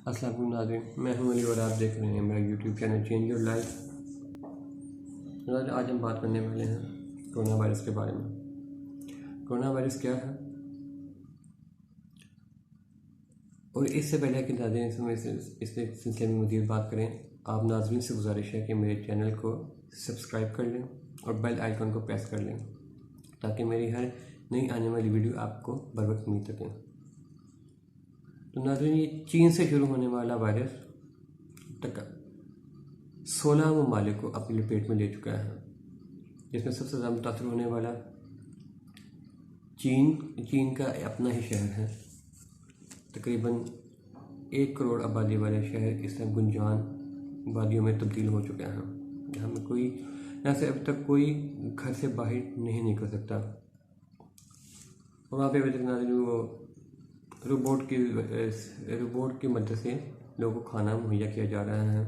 अस्सलाम वालेकुम नाज़रीन, मैं हूं अली और आप देख रहे हैं मेरा YouTube channel change your life. आज हम बात करने वाले हैं कोरोना वायरस के बारे में। कोरोना वायरस क्या है, और इससे पहले कि नाज़रीन इस सिलसिले में मज़ीद बात करें, आप नाज़रीन से गुजारिश है कि मेरे चैनल को सब्सक्राइब कर लें और बेल आइकन को प्रेस कर लें ताकि मेरी हर नई आने वाली वीडियो आपको बर वक्त मिल सकें। तो नाज़रीन, ये चीन से शुरू होने वाला वायरस तक 16 ममालिक को अपनी लपेट में ले चुका है, जिसमें सबसे ज़्यादा मुतासर होने वाला चीन का अपना ही शहर है। तकरीबन 1 करोड़ आबादी वाले शहर इस टाइम गुंजान वादियों में तब्दील हो चुके हैं, जहाँ में कोई यहाँ से अब तक कोई घर से बाहर नहीं निकल सकता। और वहाँ पे अभी तक नाज़रीन वो रोबोट की मदद से लोगों को खाना मुहैया किया जा रहा है।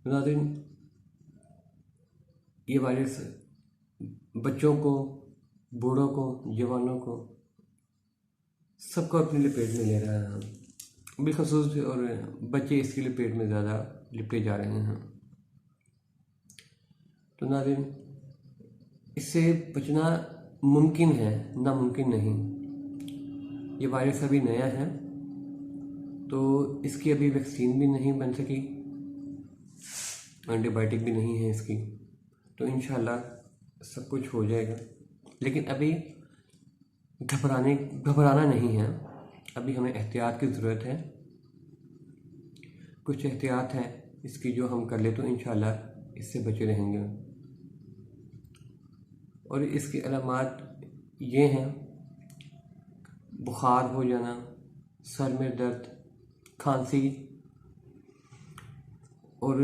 नाज़रीन, ये वायरस बच्चों को, बूढ़ों को, जवानों को, सबको अपनी लपेट में ले रहा है। बिलखसूस और बच्चे इसकी लपेट में ज़्यादा लिपटे जा रहे हैं। तो नाज़रीन, इससे बचना मुमकिन है, नामुमकिन नहीं। ये वायरस अभी नया है, तो इसकी अभी वैक्सीन भी नहीं बन सकी, एंटीबायोटिक भी नहीं है इसकी। तो इंशाल्लाह सब कुछ हो जाएगा, लेकिन अभी घबराना नहीं है। अभी हमें एहतियात की ज़रूरत है। कुछ एहतियात है इसकी जो हम कर ले तो इंशाल्लाह इससे बचे रहेंगे। और इसकी अलामात ये हैं: बुखार हो जाना, सर में दर्द, खांसी और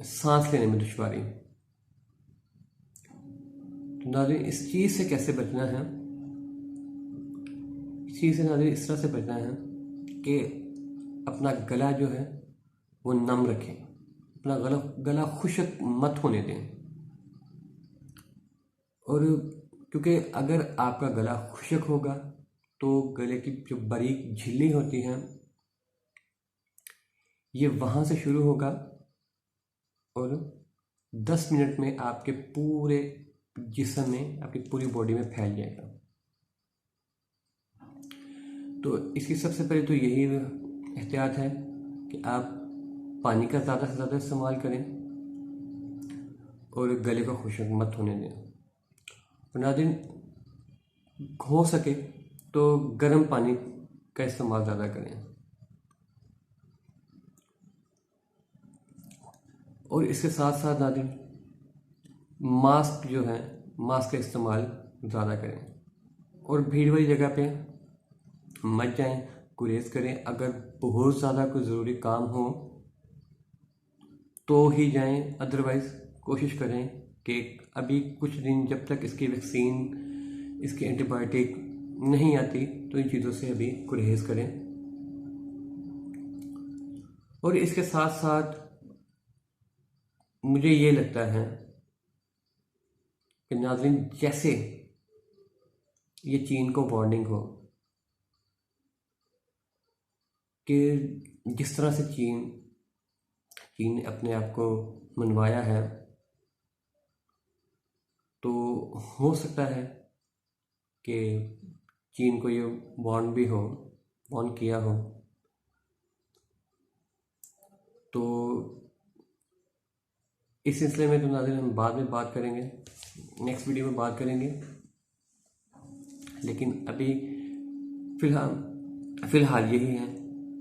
सांस लेने में दुश्वारी। तो नाज़रीन, इस चीज़ से कैसे बचना है? इस चीज़ से नाज़रीन इस तरह से बचना है कि अपना गला जो है वो नम रखें, अपना गला खुश्क मत होने दें। और क्योंकि अगर आपका गला खुश्क होगा तो गले की जो बारीक झिल्ली होती है ये वहाँ से शुरू होगा और 10 मिनट में आपके पूरे जिस्म में, आपकी पूरी बॉडी में फैल जाएगा। तो इसकी सबसे पहले तो यही एहतियात है कि आप पानी का ज़्यादा से ज़्यादा इस्तेमाल करें और गले को खुश्क मत होने दें। और नाज़रीन, हो सके तो गर्म पानी का इस्तेमाल ज़्यादा करें। और इसके साथ साथ नाज़रीन मास्क जो है, मास्क का इस्तेमाल ज़्यादा करें और भीड़ वाली जगह पे मत जाएं, गुरेज करें। अगर बहुत ज़्यादा कोई ज़रूरी काम हो तो ही जाएं, अदरवाइज़ कोशिश करें कि अभी कुछ दिन जब तक इसकी वैक्सीन, इसकी एंटीबायोटिक नहीं आती तो इन चीज़ों से अभी गुरेज करें। और इसके साथ साथ मुझे ये लगता है कि नाज़रीन, जैसे ये चीन को वार्निंग हो कि जिस तरह से चीन ने अपने आप को मनवाया है, तो हो सकता है कि चीन को ये वार्न किया हो। तो इस सिलसिले में तो नाज़रीन हम बाद में बात करेंगे, नेक्स्ट वीडियो में बात करेंगे। लेकिन अभी फ़िलहाल यही है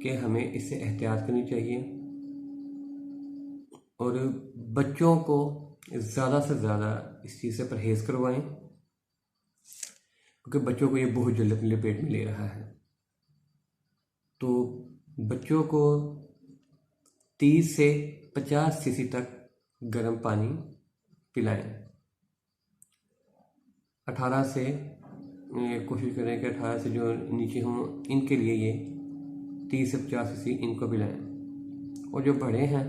कि हमें इससे एहतियात करनी चाहिए और बच्चों को ज़्यादा से ज़्यादा इस चीज़ से परहेज़ करवाएं, क्योंकि बच्चों को ये बहुत जल्दी अपने लपेट में ले रहा है। तो बच्चों को 30 से 50 सीसी तक गर्म पानी पिलाएं। 18 से कोशिश करें कि 18 से जो नीचे हों इनके लिए ये 30 से 50 सीसी इनको पिलाएं। और जो बड़े हैं,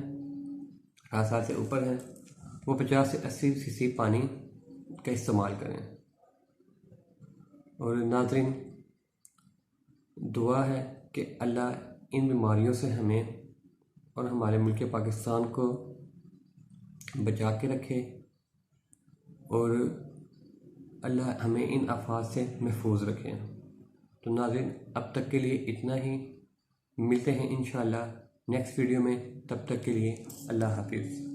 18 साल से ऊपर हैं, वो 50 से 80 सीसी पानी का इस्तेमाल करें। और नाज़रीन, दुआ है कि अल्लाह इन बीमारियों से हमें और हमारे मुल्क पाकिस्तान को बचा के रखे और अल्लाह हमें इन आफात से महफूज रखे। तो नाज़रीन, अब तक के लिए इतना ही। मिलते हैं इंशाअल्लाह नेक्स्ट वीडियो में। तब तक के लिए अल्लाह हाफिज़।